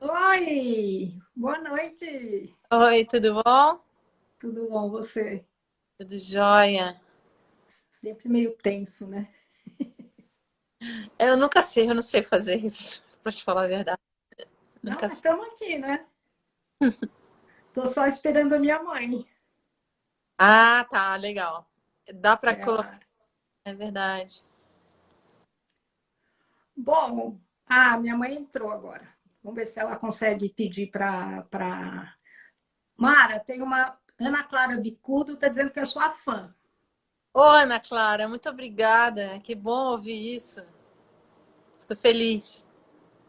Oi, boa noite. Oi, tudo bom? Tudo bom, você? Tudo jóia. Sempre meio tenso, né? Eu não sei fazer isso, pra te falar a verdade. Não, Nunca mas sei. estamos aqui, né? Tô só esperando a minha mãe. Ah, tá, legal. Dá pra colocar, Ela... é verdade. Bom, minha mãe entrou agora. Vamos ver se ela consegue pedir para... Mara, tem uma Ana Clara Bicudo, tá dizendo que é sua fã. Oi, Ana Clara, muito obrigada. Que bom ouvir isso. Fico feliz.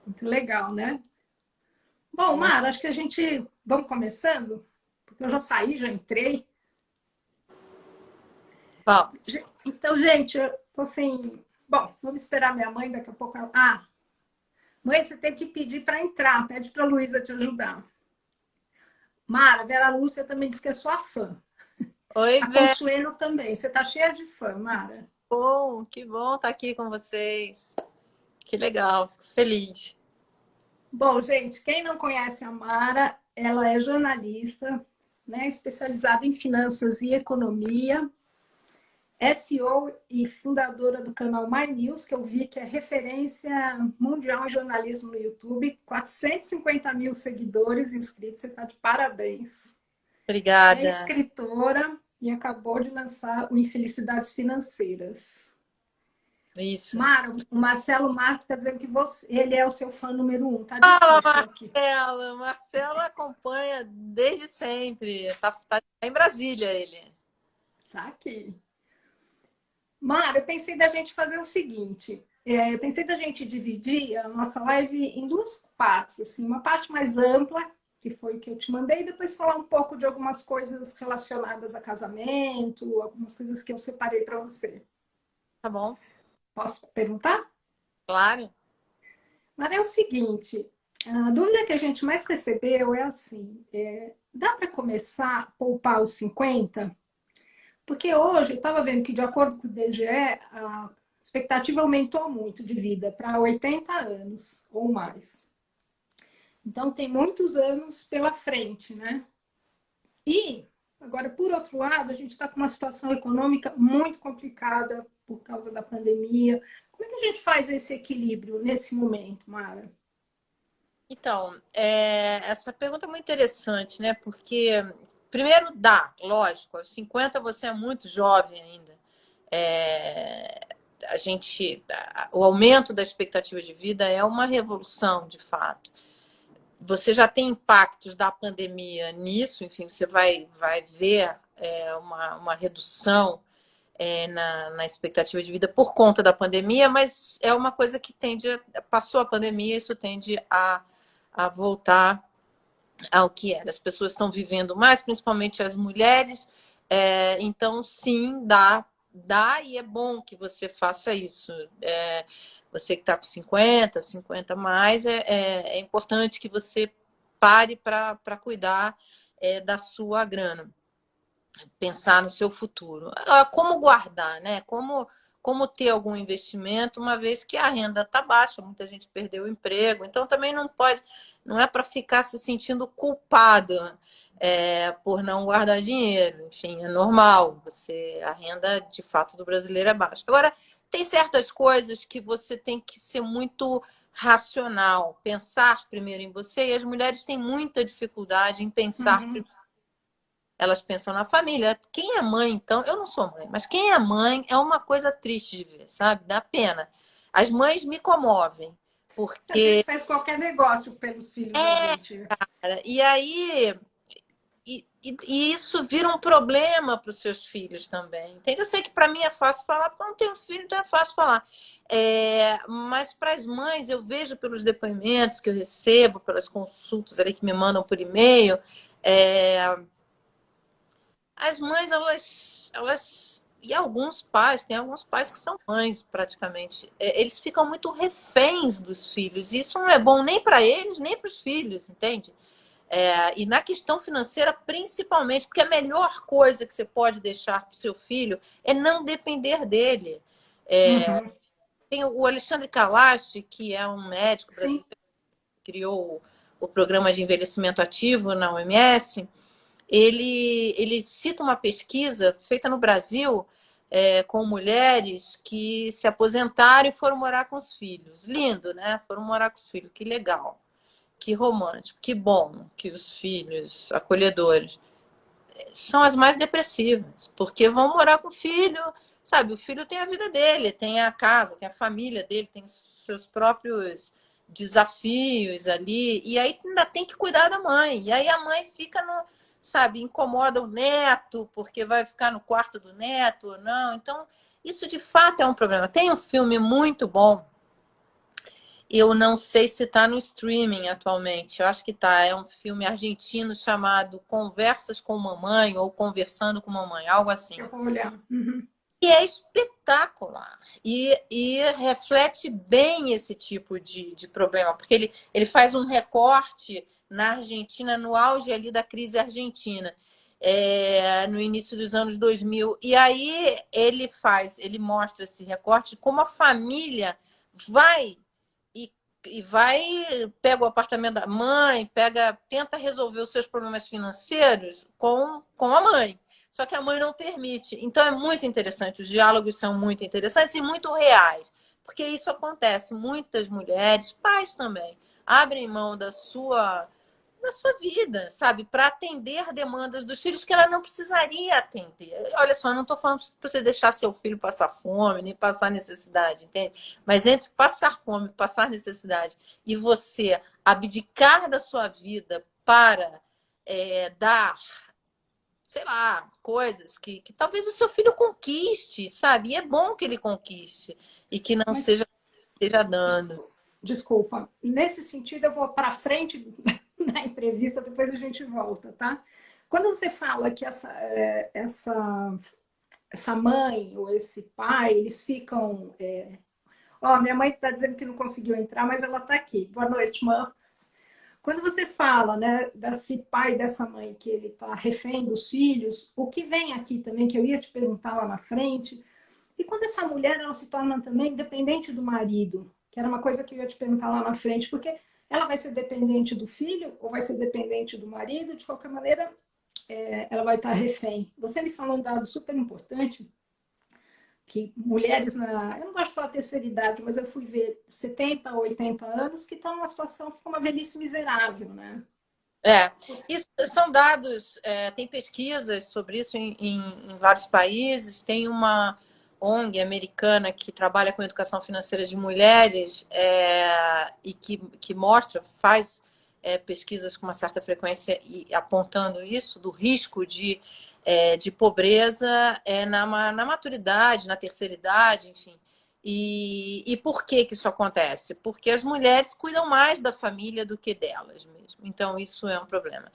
Muito legal, né? Bom, Muito. Mara, acho que a gente... Vamos começando? Porque eu já saí, já entrei. Vamos. Então, gente, eu tô assim... Bom, vamos esperar minha mãe, daqui a pouco ela... Mãe, você tem que pedir para entrar. Pede para a Luísa te ajudar. Mara, Vera Lúcia também diz que é sua fã. Oi, A Vé. Consuelo também. Você tá cheia de fã, Mara. Bom, que bom estar aqui com vocês. Que legal, fico feliz. Bom, gente, quem não conhece a Mara, ela é jornalista, né, especializada em finanças e economia, SEO e fundadora do canal My News, que eu vi que é referência mundial em jornalismo no YouTube, 450 mil seguidores inscritos, você está de parabéns. É Obrigada. escritora e acabou de lançar o Infelicidades Financeiras. Isso. Mara, o Marcelo Marques está dizendo que ele é o seu fã número um. Tá Fala, difícil aqui. Marcelo. Marcelo acompanha desde sempre. Tá em Brasília ele. Tá aqui. Mara, eu pensei da gente fazer o seguinte. Eu pensei da gente dividir a nossa live em duas partes. Assim, uma parte mais ampla, que foi o que eu te mandei, e depois falar um pouco de algumas coisas relacionadas a casamento, algumas coisas que eu separei para você. Tá bom? Posso perguntar? Claro. Mas é o seguinte, a dúvida que a gente mais recebeu é assim, dá para começar a poupar os 50? Porque hoje eu estava vendo que, de acordo com o IBGE, a expectativa aumentou muito de vida para 80 anos ou mais. Então tem muitos anos pela frente, né? E, agora, por outro lado, a gente está com uma situação econômica muito complicada por causa da pandemia. Como é que a gente faz esse equilíbrio nesse momento, Mara? Então, essa pergunta é muito interessante, né? Porque, primeiro, lógico, aos 50 você é muito jovem ainda. É, o aumento da expectativa de vida é uma revolução, de fato. Você já tem impactos da pandemia nisso, enfim, você vai ver uma redução na expectativa de vida por conta da pandemia, mas é uma coisa que passou a pandemia, isso tende a voltar ao que era. As pessoas estão vivendo mais, principalmente as mulheres, então sim, dá e é bom que você faça isso. Você que está com 50 mais, é importante que você pare para cuidar da sua grana, pensar no seu futuro. Agora, como guardar, né? Como ter algum investimento, uma vez que a renda está baixa, muita gente perdeu o emprego, então também não é para ficar se sentindo culpado por não guardar dinheiro. Enfim, é normal, a renda de fato do brasileiro é baixa. Agora, tem certas coisas que você tem que ser muito racional, pensar primeiro em você, e as mulheres têm muita dificuldade em pensar Uhum. elas pensam na família. Quem é mãe, então, eu não sou mãe, mas quem é mãe é uma coisa triste de ver, sabe? Dá pena. As mães me comovem, A gente porque. faz qualquer negócio pelos filhos da gente. Cara, e aí. E isso vira um problema para os seus filhos também. Entende? Eu sei que para mim é fácil falar, porque eu não tenho filho, então é fácil falar. Mas para as mães, eu vejo pelos depoimentos que eu recebo, pelas consultas ali que me mandam por e-mail, é, as mães, e alguns pais, tem alguns pais que são mães praticamente, eles ficam muito reféns dos filhos, e isso não é bom nem para eles, nem para os filhos, entende? E na questão financeira, principalmente, porque a melhor coisa que você pode deixar para o seu filho é não depender dele. Uhum. Tem o Alexandre Kalash, que é um médico Sim. brasileiro que criou o Programa de Envelhecimento Ativo na OMS, ele cita uma pesquisa feita no Brasil com mulheres que se aposentaram e foram morar com os filhos. Lindo, né? Foram morar com os filhos, que legal, que romântico, que bom que os filhos acolhedores são as mais depressivas, porque vão morar com o filho, sabe? O filho tem a vida dele, tem a casa, tem a família dele, tem os seus próprios desafios ali, e aí ainda tem que cuidar da mãe. E aí a mãe fica no, sabe, incomoda o neto, porque vai ficar no quarto do neto ou não. Então, isso de fato é um problema. Tem um filme muito bom, eu não sei se está no streaming atualmente, eu acho que está. É um filme argentino chamado Conversas com Mamãe ou Conversando com Mamãe, algo assim. Eu vou olhar. Uhum. E é espetacular. E reflete bem esse tipo de problema, porque ele faz um recorte na Argentina, no auge ali da crise argentina, no início dos anos 2000. E aí ele mostra esse recorte de como a família vai pega o apartamento da mãe, tenta resolver os seus problemas financeiros com a mãe. Só que a mãe não permite. Então é muito interessante, os diálogos são muito interessantes e muito reais, porque isso acontece. Muitas mulheres, pais também, abrem mão da sua vida, sabe? Para atender demandas dos filhos que ela não precisaria atender. Olha só, eu não estou falando para você deixar seu filho passar fome, nem passar necessidade, entende? Mas entre passar fome e passar necessidade e você abdicar da sua vida para dar, sei lá, coisas que talvez o seu filho conquiste, sabe? E é bom que ele conquiste e que não esteja dando. Desculpa. Nesse sentido, eu vou para frente da entrevista, depois a gente volta, tá? Quando você fala que essa mãe ou esse pai, eles ficam... minha mãe está dizendo que não conseguiu entrar, mas ela está aqui. Boa noite, mãe. Quando você fala, né, desse pai e dessa mãe que ele está refém dos filhos, o que vem aqui também, que eu ia te perguntar lá na frente, e quando essa mulher ela se torna também dependente do marido, que era uma coisa que eu ia te perguntar lá na frente, porque ela vai ser dependente do filho ou vai ser dependente do marido, de qualquer maneira, ela vai estar refém. Você me falou um dado super importante, que mulheres eu não gosto de falar terceira idade, mas eu fui ver 70, 80 anos que estão numa situação, fica uma velhice miserável, né? Isso são dados, tem pesquisas sobre isso em vários países, tem uma ONG americana que trabalha com educação financeira de mulheres e que faz pesquisas com uma certa frequência e apontando isso, do risco de pobreza na maturidade, na terceira idade, enfim. E por que isso acontece? Porque as mulheres cuidam mais da família do que delas mesmo. Então, isso é um problema.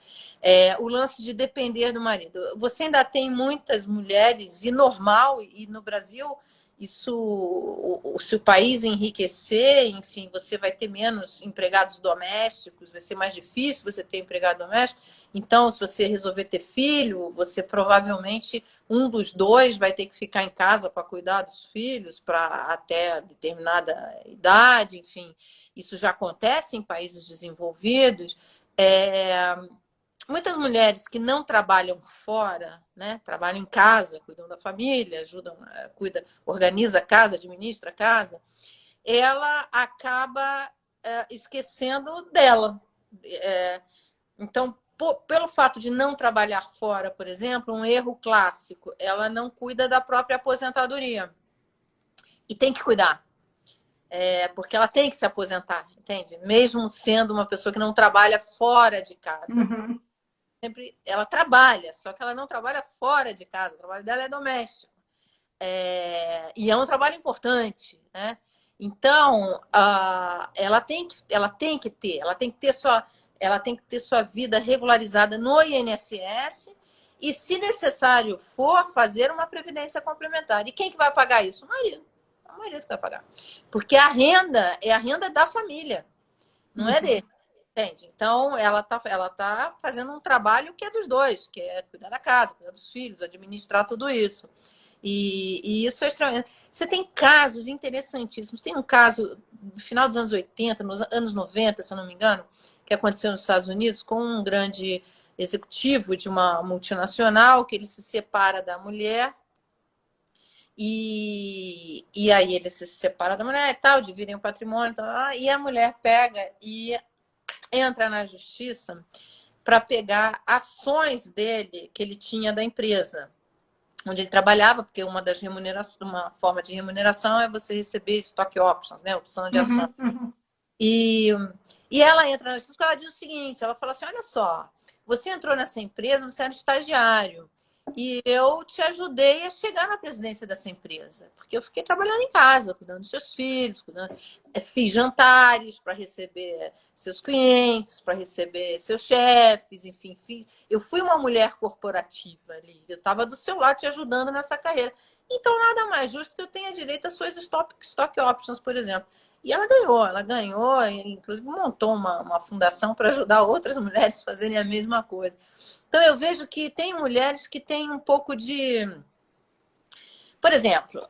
O lance de depender do marido. Você ainda tem muitas mulheres, e normal, e no Brasil, se o país enriquecer, enfim, você vai ter menos empregados domésticos, vai ser mais difícil você ter empregado doméstico. Então, se você resolver ter filho, você provavelmente, um dos dois vai ter que ficar em casa para cuidar dos filhos até determinada idade, enfim. Isso já acontece em países desenvolvidos. Muitas mulheres que não trabalham fora, né, trabalham em casa, cuidam da família, ajudam, organiza a casa, administra a casa, ela acaba esquecendo dela. Então, pelo fato de não trabalhar fora, por exemplo, um erro clássico, ela não cuida da própria aposentadoria. E tem que cuidar. Porque ela tem que se aposentar, entende? Mesmo sendo uma pessoa que não trabalha fora de casa. Uhum. Ela trabalha, só que ela não trabalha fora de casa, o trabalho dela é doméstico. E é um trabalho importante, né? Então, ela tem que ter sua vida regularizada no INSS e, se necessário for, fazer uma previdência complementar. E quem que vai pagar isso? O marido. É o marido que vai pagar. Porque a renda é a renda da família, não é dele. Entende? Então, ela tá fazendo um trabalho que é dos dois, que é cuidar da casa, cuidar dos filhos, administrar tudo isso. E isso é extremamente... Você tem casos interessantíssimos. Tem um caso no final dos anos 80, nos anos 90, se eu não me engano, que aconteceu nos Estados Unidos com um grande executivo de uma multinacional, que ele se separa da mulher e aí ele se separa da mulher e tal, dividem o patrimônio, tal, e a mulher pega e entra na justiça para pegar ações dele que ele tinha da empresa onde ele trabalhava, porque uma forma de remuneração é você receber stock options, né? Opção de ações. Uhum. E, e ela entra na justiça porque ela diz o seguinte, ela fala assim, olha só, você entrou nessa empresa, você era estagiário, e eu te ajudei a chegar na presidência dessa empresa, porque eu fiquei trabalhando em casa, cuidando dos seus filhos, fiz jantares para receber seus clientes, para receber seus chefes, enfim, eu fui uma mulher corporativa ali, eu estava do seu lado te ajudando nessa carreira. Então, nada mais justo que eu tenha direito às suas stock options, por exemplo. E ela ganhou, inclusive montou uma fundação para ajudar outras mulheres a fazerem a mesma coisa. Então, eu vejo que tem mulheres que têm um pouco de... Por exemplo,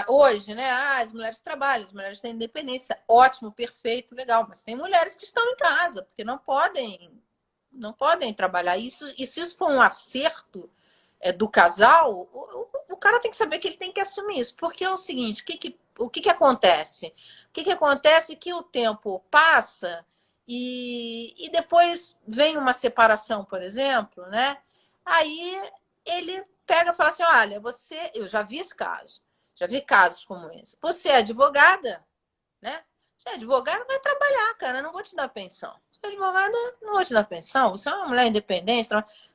hoje, né? As mulheres trabalham, as mulheres têm independência. Ótimo, perfeito, legal. Mas tem mulheres que estão em casa, porque não podem trabalhar. E se isso for um acerto do casal, o cara tem que saber que ele tem que assumir isso. Porque é o seguinte, o que acontece? O que acontece é que o tempo passa e depois vem uma separação, por exemplo, né? Aí ele pega e fala assim, olha, eu já vi esse caso, já vi casos como esse. Você é advogada, né? Você é advogada, vai trabalhar, cara, eu não vou te dar pensão. Você é advogada, não vou te dar pensão. Você é uma mulher independente.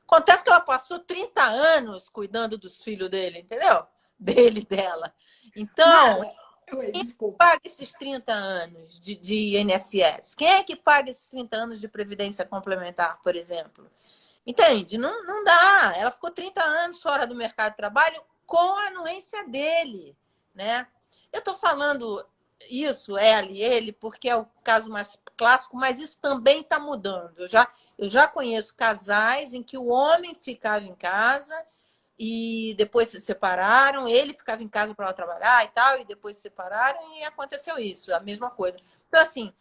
Acontece que ela passou 30 anos cuidando dos filhos dele, entendeu? Dele e dela. Então, quem paga esses 30 anos de INSS? Quem é que paga esses 30 anos de Previdência Complementar, por exemplo? Entende? Não dá. Ela ficou 30 anos fora do mercado de trabalho com a anuência dele, né? Eu estou falando isso, ela e ele, porque é o caso mais clássico, mas isso também está mudando. Eu já conheço casais em que o homem ficava em casa e depois se separaram, ele ficava em casa para ela trabalhar e tal, e depois se separaram e aconteceu isso, a mesma coisa. Então, assim,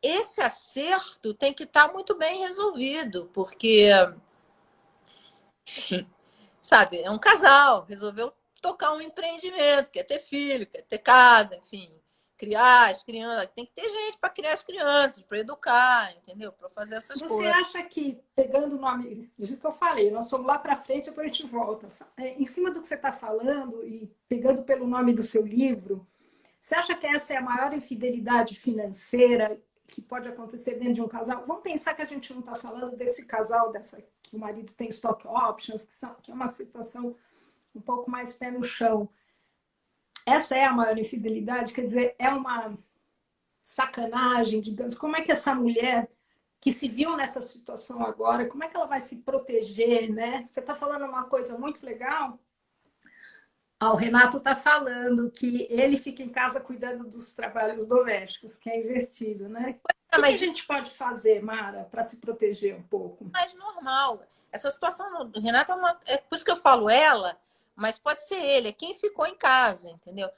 esse acerto tem que estar muito bem resolvido, porque, sabe, é um casal, resolveu tocar um empreendimento, quer ter filho, quer ter casa, enfim, criar as crianças, tem que ter gente para criar as crianças, para educar, entendeu? Para fazer essas Você coisas. acha que, pegando o nome, do que eu falei, nós fomos lá para frente, depois a gente volta. Em cima do que você está falando e pegando pelo nome do seu livro, você acha que essa é a maior infidelidade financeira que pode acontecer dentro de um casal? Vamos pensar que a gente não está falando desse casal, que o marido tem stock options, que é uma situação um pouco mais pé no chão. Essa é a maior infidelidade? Quer dizer, é uma sacanagem, digamos. Como é que essa mulher que se viu nessa situação agora, como é que ela vai se proteger, né? Você está falando uma coisa muito legal. O Renato está falando que ele fica em casa cuidando dos trabalhos domésticos, que é invertido, né? O que a gente pode fazer, Mara, para se proteger um pouco? Mais normal. Essa situação do Renato é por isso que eu falo ela, mas pode ser ele, é quem ficou em casa, entendeu?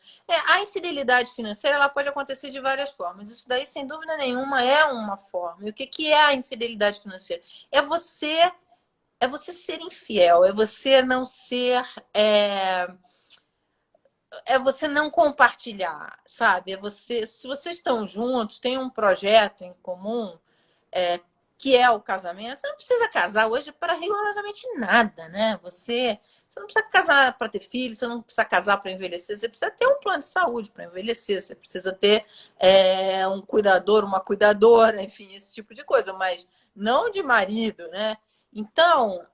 A infidelidade financeira ela pode acontecer de várias formas. Isso daí, sem dúvida nenhuma, é uma forma. E o que é a infidelidade financeira? É você ser infiel, é você não ser. É você não compartilhar, sabe? Se vocês estão juntos, tem um projeto em comum, que é o casamento, você não precisa casar hoje para rigorosamente nada, né? Você não precisa casar para ter filho, você não precisa casar para envelhecer, você precisa ter um plano de saúde para envelhecer, você precisa ter um cuidador, uma cuidadora, enfim, esse tipo de coisa, mas não de marido, né? Então,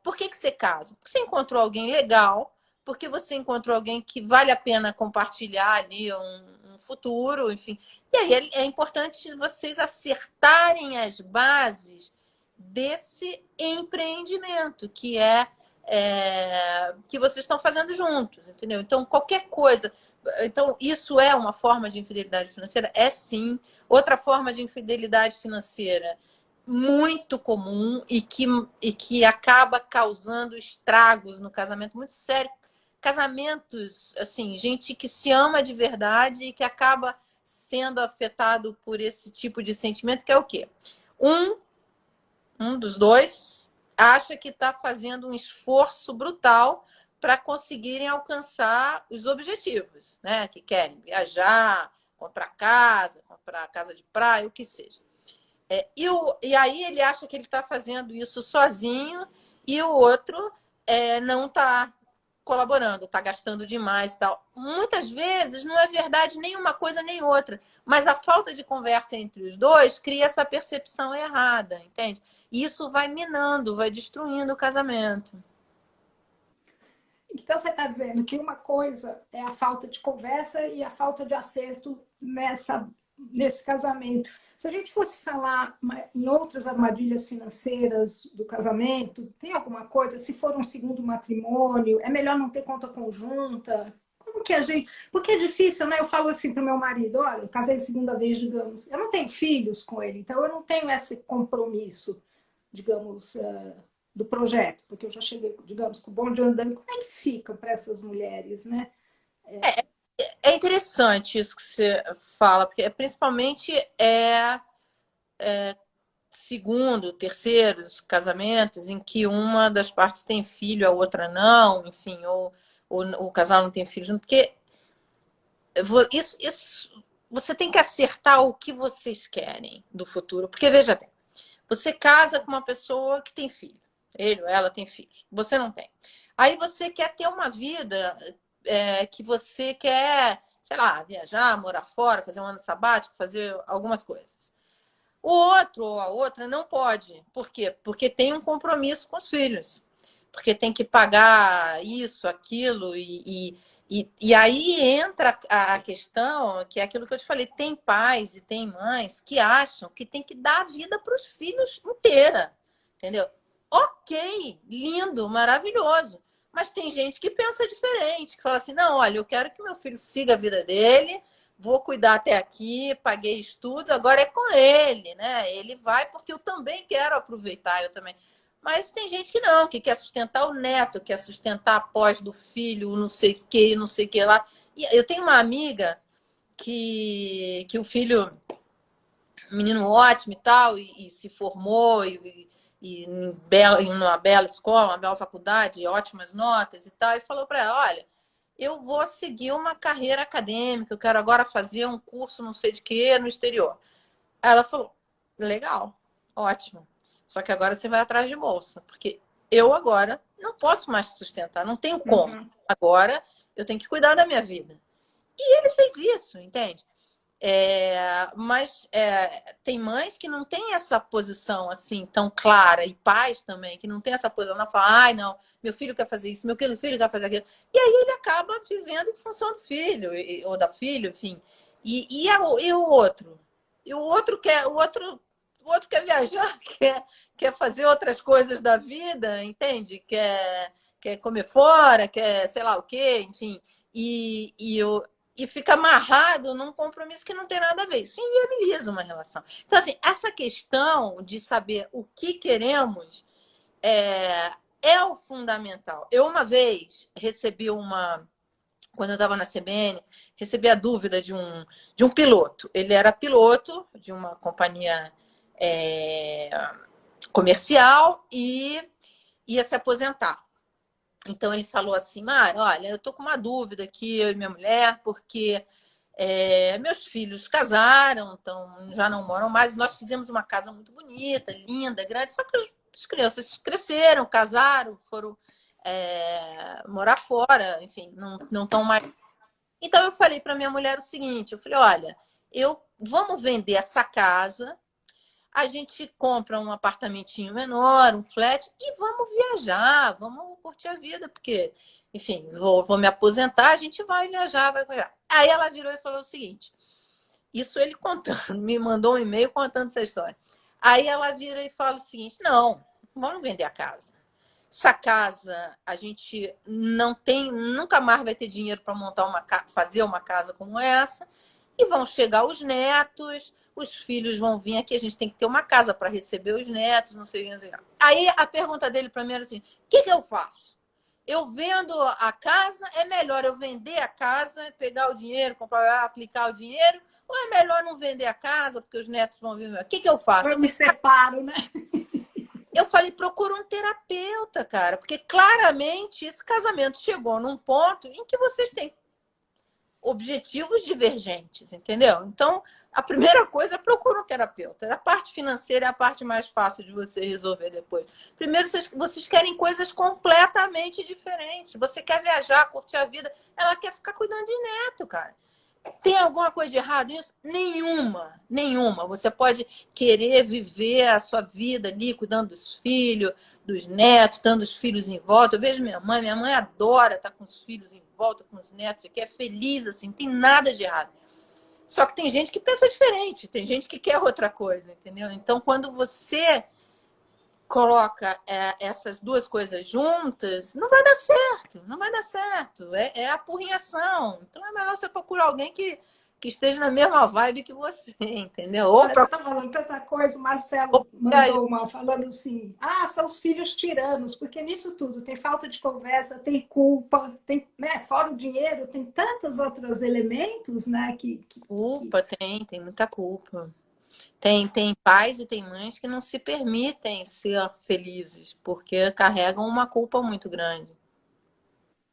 por que você casa? Porque você encontrou alguém legal, porque você encontrou alguém que vale a pena compartilhar ali um futuro, enfim. E aí é importante vocês acertarem as bases desse empreendimento, que que vocês estão fazendo juntos, entendeu? Então, qualquer coisa. Então, isso é uma forma de infidelidade financeira? É sim. Outra forma de infidelidade financeira muito comum e que acaba causando estragos no casamento muito sério. Casamentos, assim, gente que se ama de verdade e que acaba sendo afetado por esse tipo de sentimento, que é o quê? Um, um dos dois acha que está fazendo um esforço brutal para conseguirem alcançar os objetivos, né? Que querem viajar, comprar casa de praia, o que seja. E aí ele acha que ele está fazendo isso sozinho e o outro não está colaborando, está gastando demais e tal. Muitas vezes não é verdade nem uma coisa nem outra, mas a falta de conversa entre os dois cria essa percepção errada, entende? E isso vai minando, vai destruindo o casamento. Então, você está dizendo que uma coisa é a falta de conversa e a falta de acerto nesse casamento. Se a gente fosse falar em outras armadilhas financeiras do casamento, tem alguma coisa? Se for um segundo matrimônio, é melhor não ter conta conjunta? Como que a gente... Porque é difícil, né? Eu falo assim para o meu marido, olha, eu casei segunda vez, digamos. Eu não tenho filhos com ele, então eu não tenho esse compromisso, digamos, do projeto, porque eu já cheguei, digamos, com o bonde andando. Como é que fica para essas mulheres, né? É interessante isso que você fala, porque principalmente segundo, terceiros casamentos em que uma das partes tem filho, a outra não, enfim, ou o casal não tem filho junto, porque você tem que acertar o que vocês querem do futuro, porque veja bem, você casa com uma pessoa que tem filho, ele ou ela tem filhos, você não tem. Aí você quer ter uma vida que você quer, sei lá, viajar, morar fora, fazer um ano sabático, fazer algumas coisas. O outro ou a outra não pode. Por quê? Porque tem um compromisso com os filhos. Porque tem que pagar isso, aquilo. E aí entra a questão, que é aquilo que eu te falei. Tem pais e tem mães que acham que tem que dar a vida para os filhos inteira. Entendeu? Ok, lindo, maravilhoso. Mas tem gente que pensa diferente, que fala assim, não, olha, eu quero que meu filho siga a vida dele, vou cuidar até aqui, paguei estudo, agora é com ele, né? Ele vai porque eu também quero aproveitar, eu também. Mas tem gente que não, que quer sustentar o neto, quer sustentar a pós do filho, não sei o que, não sei o que lá. E eu tenho uma amiga que o filho, menino ótimo e tal, e se formou, e em uma bela escola, uma bela faculdade, ótimas notas e tal, e falou para ela, olha, eu vou seguir uma carreira acadêmica, eu quero agora fazer um curso não sei de quê no exterior. Aí ela falou, legal, ótimo, só que agora você vai atrás de bolsa, porque eu agora não posso mais te sustentar, não tenho como. Uhum. Agora eu tenho que cuidar da minha vida. E ele fez isso, entende? Mas tem mães que não têm essa posição assim tão clara, e pais também, que não têm essa posição, não falam, ai, não, meu filho quer fazer isso, meu filho quer fazer aquilo. E aí ele acaba vivendo em função do filho, ou da filha, enfim. E o outro? E o outro quer viajar, quer fazer outras coisas da vida, entende? Quer comer fora, quer sei lá o quê, enfim. E fica amarrado num compromisso que não tem nada a ver. Isso inviabiliza uma relação. Então, assim, essa questão de saber o que queremos é o fundamental. Eu, uma vez, quando eu estava na CBN, recebi a dúvida de um piloto. Ele era piloto de uma companhia comercial e ia se aposentar. Então ele falou assim, Mara, olha, eu tô com uma dúvida aqui, eu e minha mulher, porque meus filhos casaram, então já não moram mais. Nós fizemos uma casa muito bonita, linda, grande, só que as crianças cresceram, casaram, foram morar fora, enfim, não estão mais. Então eu falei para minha mulher o seguinte, eu falei, olha, vamos vender essa casa, a gente compra um apartamentinho menor, um flat, e vamos viajar, vamos curtir a vida, porque, enfim, vou me aposentar, a gente vai viajar, vai viajar. Aí ela virou e falou o seguinte, isso ele contando, me mandou um e-mail contando essa história. Aí ela vira e fala o seguinte, não, vamos vender a casa. Essa casa, a gente não tem, nunca mais vai ter dinheiro para fazer uma casa como essa, e vão chegar os netos, os filhos vão vir aqui, a gente tem que ter uma casa para receber os netos, não sei o que. Aí a pergunta dele para mim era assim, o que eu faço? eu vendo a casa, é melhor eu vender a casa, pegar o dinheiro, comprar, aplicar o dinheiro, ou é melhor não vender a casa, porque os netos vão vir? O que que eu faço? Eu me separo, né? Eu falei, procura um terapeuta, cara, porque claramente esse casamento chegou num ponto em que vocês têm objetivos divergentes, entendeu? Então, a primeira coisa é procurar um terapeuta. A parte financeira é a parte mais fácil de você resolver depois. Primeiro, vocês querem coisas completamente diferentes. Você quer viajar, curtir a vida, ela quer ficar cuidando de neto, cara. Tem alguma coisa de errado nisso? Nenhuma, nenhuma. Você pode querer viver a sua vida ali, cuidando dos filhos, dos netos, dando os filhos em volta. Eu vejo minha mãe adora estar com os filhos em volta, com os netos, que é feliz, assim, não tem nada de errado. Só que tem gente que pensa diferente, tem gente que quer outra coisa, entendeu? Então, quando você coloca essas duas coisas juntas, não vai dar certo, não vai dar certo. É apurrinhação. Então é melhor você procurar alguém que esteja na mesma vibe que você, entendeu? Ou Olha, você está falando tanta coisa, o Marcelo mandou uma falando assim, são os filhos tiranos, porque nisso tudo tem falta de conversa, tem culpa, tem, né, fora o dinheiro, tem tantos outros elementos, né, culpa, tem muita culpa. Tem pais e tem mães que não se permitem ser felizes, porque carregam uma culpa muito grande.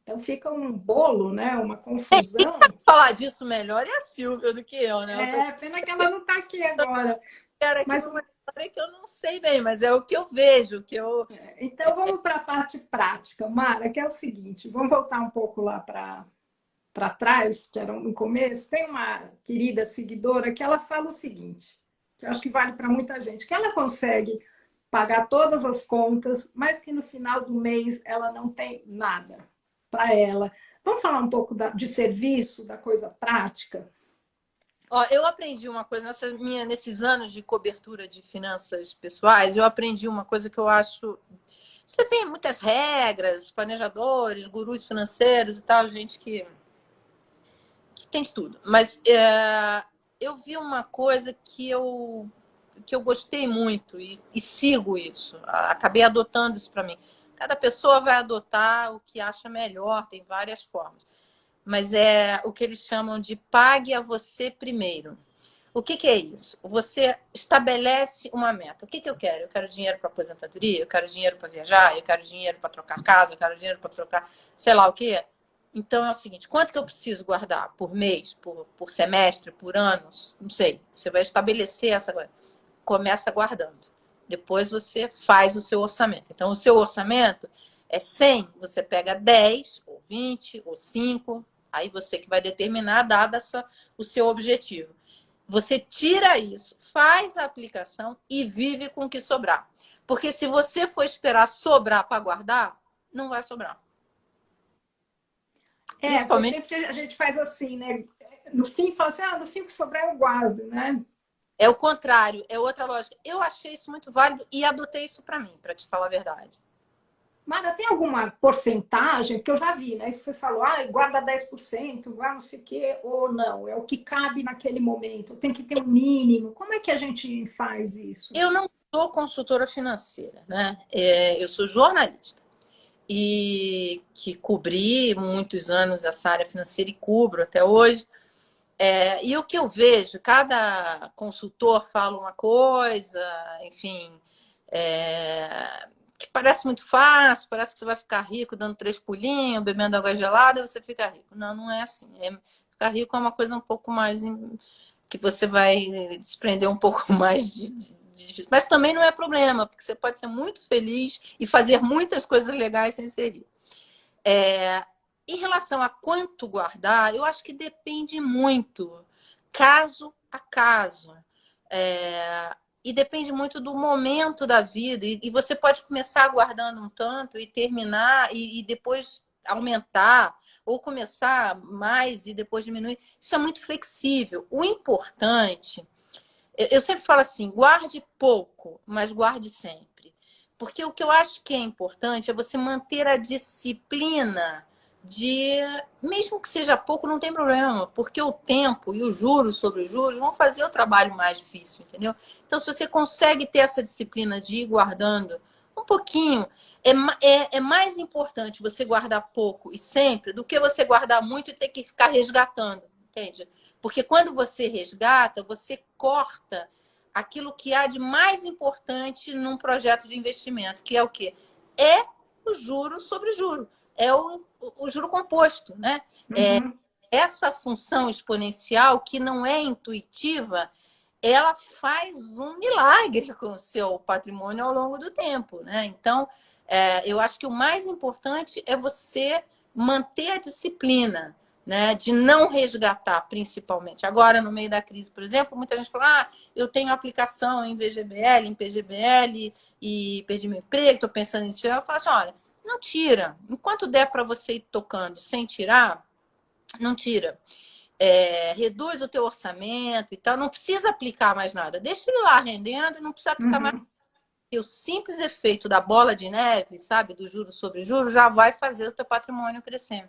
Então fica um bolo, né? Uma confusão. Falar disso melhor é a Silvia do que eu, né? Pena que ela não está aqui agora. Era aqui Mas numa história que eu não sei bem, mas é o que eu vejo, que eu... Então vamos para a parte prática, Mara, que é o seguinte, vamos voltar um pouco lá para trás, que era no começo. Tem uma querida seguidora que ela fala o seguinte, que eu acho que vale para muita gente, que ela consegue pagar todas as contas, mas que no final do mês ela não tem nada para ela. Vamos falar um pouco de serviço, da coisa prática? Ó, eu aprendi uma coisa nesses anos de cobertura de finanças pessoais, eu aprendi uma coisa que eu acho... Você vê muitas regras, planejadores, gurus financeiros e tal, gente que tem de tudo. Mas eu vi uma coisa que eu gostei muito e sigo isso. Acabei adotando isso para mim. Cada pessoa vai adotar o que acha melhor, tem várias formas. Mas é o que eles chamam de pague a você primeiro. O que é isso? Você estabelece uma meta. O que eu quero? Eu quero dinheiro para aposentadoria, eu quero dinheiro para viajar, eu quero dinheiro para trocar casa, eu quero dinheiro para trocar sei lá o quê. Então é o seguinte, quanto que eu preciso guardar por mês, por semestre, por ano? Não sei. Você vai estabelecer essa coisa. Começa guardando. Depois você faz o seu orçamento. Então o seu orçamento é 100, você pega 10, ou 20, ou 5, aí você que vai determinar, dado o seu objetivo. Você tira isso, faz a aplicação e vive com o que sobrar. Porque se você for esperar sobrar para guardar, não vai sobrar. Principalmente... sempre a gente faz assim, né? No fim, fala assim, no fim que sobrar eu guardo, né? É o contrário, é outra lógica. Eu achei isso muito válido e adotei isso para mim, para te falar a verdade. Mara, tem alguma porcentagem que eu já vi, né? Isso você falou, guarda 10%, não sei o quê, ou não, é o que cabe naquele momento, tem que ter um mínimo. Como é que a gente faz isso? Eu não sou consultora financeira, né? Eu sou jornalista e que cobri muitos anos essa área financeira e cubro até hoje. E o que eu vejo, cada consultor fala uma coisa, enfim, que parece muito fácil, parece que você vai ficar rico dando 3 pulinhos, bebendo água gelada e você fica rico. Não, não é assim. Ficar rico é uma coisa um pouco mais que você vai desprender um pouco mais de... Mas também não é problema, porque você pode ser muito feliz e fazer muitas coisas legais sem ser rico. Em relação a quanto guardar, eu acho que depende muito, caso a caso. E depende muito do momento da vida. E você pode começar guardando um tanto e terminar e depois aumentar, ou começar mais e depois diminuir. Isso é muito flexível. O importante, eu sempre falo assim, guarde pouco, mas guarde sempre. Porque o que eu acho que é importante é você manter a disciplina mesmo que seja pouco, não tem problema, porque o tempo e os juros sobre os juros vão fazer o trabalho mais difícil, entendeu? Então, se você consegue ter essa disciplina de ir guardando um pouquinho. É mais importante você guardar pouco e sempre do que você guardar muito e ter que ficar resgatando, entende? Porque quando você resgata, você corta aquilo que há de mais importante num projeto de investimento, que é o quê? É o juro sobre juro. É o juro composto, né? Uhum. Essa função exponencial que não é intuitiva, ela faz um milagre com o seu patrimônio ao longo do tempo, né? Então, eu acho que o mais importante é você manter a disciplina, né? De não resgatar, principalmente. Agora, no meio da crise, por exemplo, muita gente fala: eu tenho aplicação em VGBL, em PGBL e perdi meu emprego, estou pensando em tirar. Eu falo assim: olha, não tira. Enquanto der para você ir tocando sem tirar, não tira. Reduz o teu orçamento e tal, não precisa aplicar mais nada. Deixa ele lá rendendo, não precisa aplicar mais. Uhum. E o simples efeito da bola de neve, sabe, do juro sobre juro, já vai fazer o teu patrimônio crescer.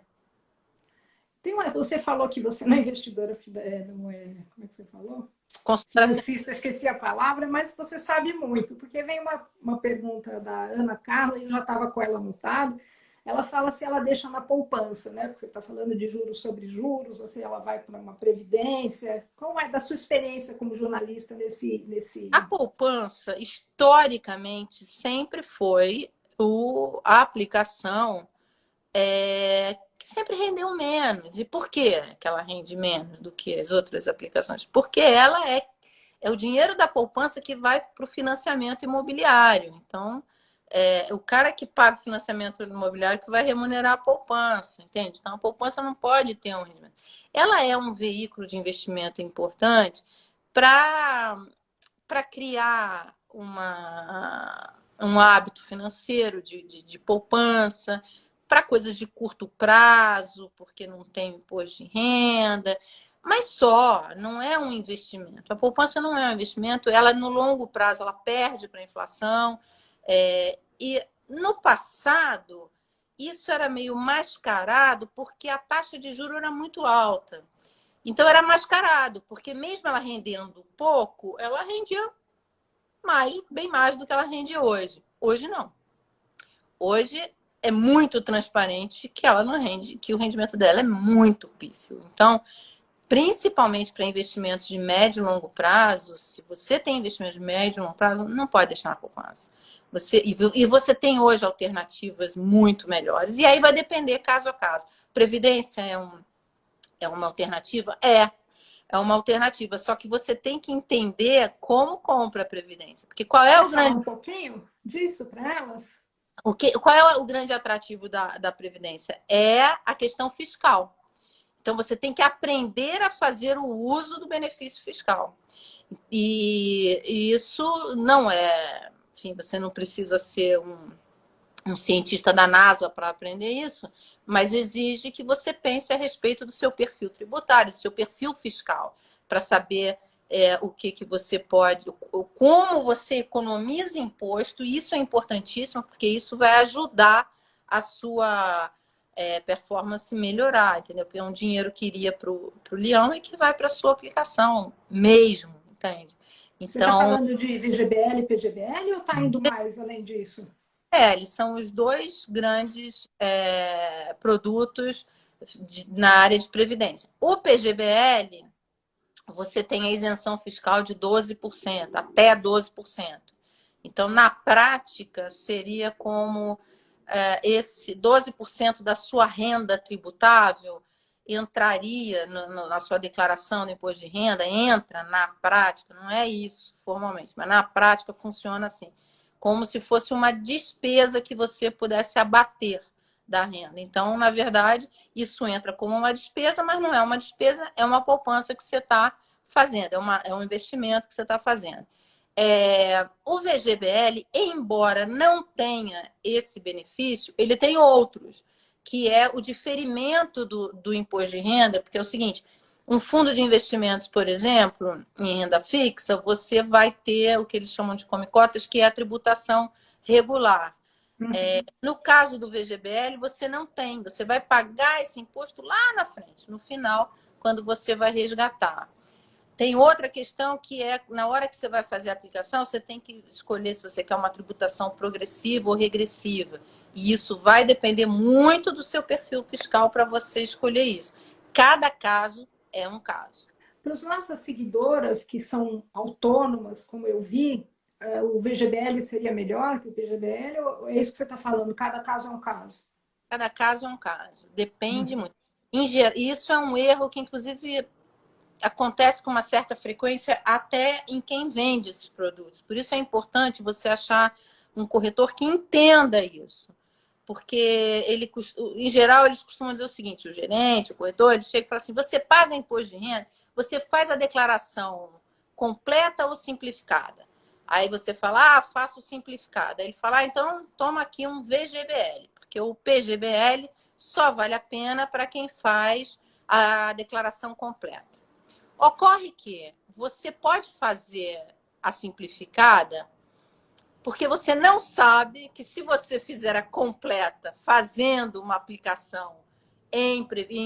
Você falou que você não é investidora, não é, como é que você falou? Considera... Financista, esqueci a palavra, mas você sabe muito, porque vem uma pergunta da Ana Carla, e eu já estava com ela anotado. Ela fala se ela deixa na poupança, né? Porque você está falando de juros sobre juros, ou se ela vai para uma previdência. Qual é da sua experiência como jornalista A nesse... poupança, historicamente, sempre foi a aplicação que sempre rendeu menos. E por que ela rende menos do que as outras aplicações? Porque ela é o dinheiro da poupança que vai para o financiamento imobiliário. Então, o cara que paga o financiamento imobiliário que vai remunerar a poupança, entende? Então, a poupança não pode ter um rendimento. Ela é um veículo de investimento importante para criar um hábito financeiro de poupança, para coisas de curto prazo, porque não tem imposto de renda, mas só, não é um investimento. A poupança não é um investimento, ela no longo prazo ela perde para a inflação. E no passado, isso era meio mascarado porque a taxa de juros era muito alta. Então era mascarado, porque mesmo ela rendendo pouco, ela rendia bem mais do que ela rende hoje. Hoje não. Hoje é muito transparente que ela não rende, que o rendimento dela é muito pífio. Então, principalmente para investimentos de médio e longo prazo, se você tem investimentos de médio e longo prazo, não pode deixar na poupança. E você tem hoje alternativas muito melhores. E aí vai depender caso a caso. Previdência é uma alternativa? É uma alternativa. Só que você tem que entender como compra a Previdência. Porque qual é Pode o falar grande um pouquinho disso para elas? qual é o grande atrativo da Previdência? É a questão fiscal. Então, você tem que aprender a fazer o uso do benefício fiscal. E isso não é... Enfim, você não precisa ser um cientista da NASA para aprender isso, mas exige que você pense a respeito do seu perfil tributário, do seu perfil fiscal, para saber o que você pode, como você economiza imposto. Isso é importantíssimo, porque isso vai ajudar a sua performance melhorar, entendeu? Porque é um dinheiro que iria para o leão e que vai para a sua aplicação mesmo, entende? Você está Então, falando de VGBL e PGBL ou está indo mais além disso? eles são os dois grandes produtos na área de previdência. O PGBL, você tem a isenção fiscal de 12%, até 12%. Então, na prática, seria como esse 12% da sua renda tributável entraria na sua declaração do imposto de renda, entra na prática, não é isso formalmente, mas na prática funciona assim, como se fosse uma despesa que você pudesse abater da renda. Então, na verdade, isso entra como uma despesa, mas não é uma despesa, é uma poupança que você está fazendo, é um investimento que você está fazendo. O VGBL, embora não tenha esse benefício, ele tem outros, que é o diferimento do imposto de renda, porque é o seguinte, um fundo de investimentos, por exemplo, em renda fixa, você vai ter o que eles chamam de come-cotas, que é a tributação regular. No caso do VGBL, você não tem, você vai pagar esse imposto lá na frente, no final, quando você vai resgatar. Tem outra questão que é, na hora que você vai fazer a aplicação, você tem que escolher se você quer uma tributação progressiva ou regressiva. E isso vai depender muito do seu perfil fiscal para você escolher isso. Cada caso é um caso. Para as nossas seguidoras que são autônomas, como eu vi, o VGBL seria melhor que o PGBL? Ou é isso que você está falando? Cada caso é um caso? Cada caso é um caso. Depende Uhum. muito. Isso é um erro que, inclusive, acontece com uma certa frequência até em quem vende esses produtos. Por isso é importante você achar um corretor que entenda isso. Porque em geral, eles costumam dizer o seguinte, o gerente, o corretor, ele chega e fala assim, você paga imposto de renda, você faz a declaração completa ou simplificada? Aí você fala, faço simplificada. Aí ele fala, então toma aqui um VGBL, porque o PGBL só vale a pena para quem faz a declaração completa. Ocorre que você pode fazer a simplificada porque você não sabe que se você fizer a completa fazendo uma aplicação em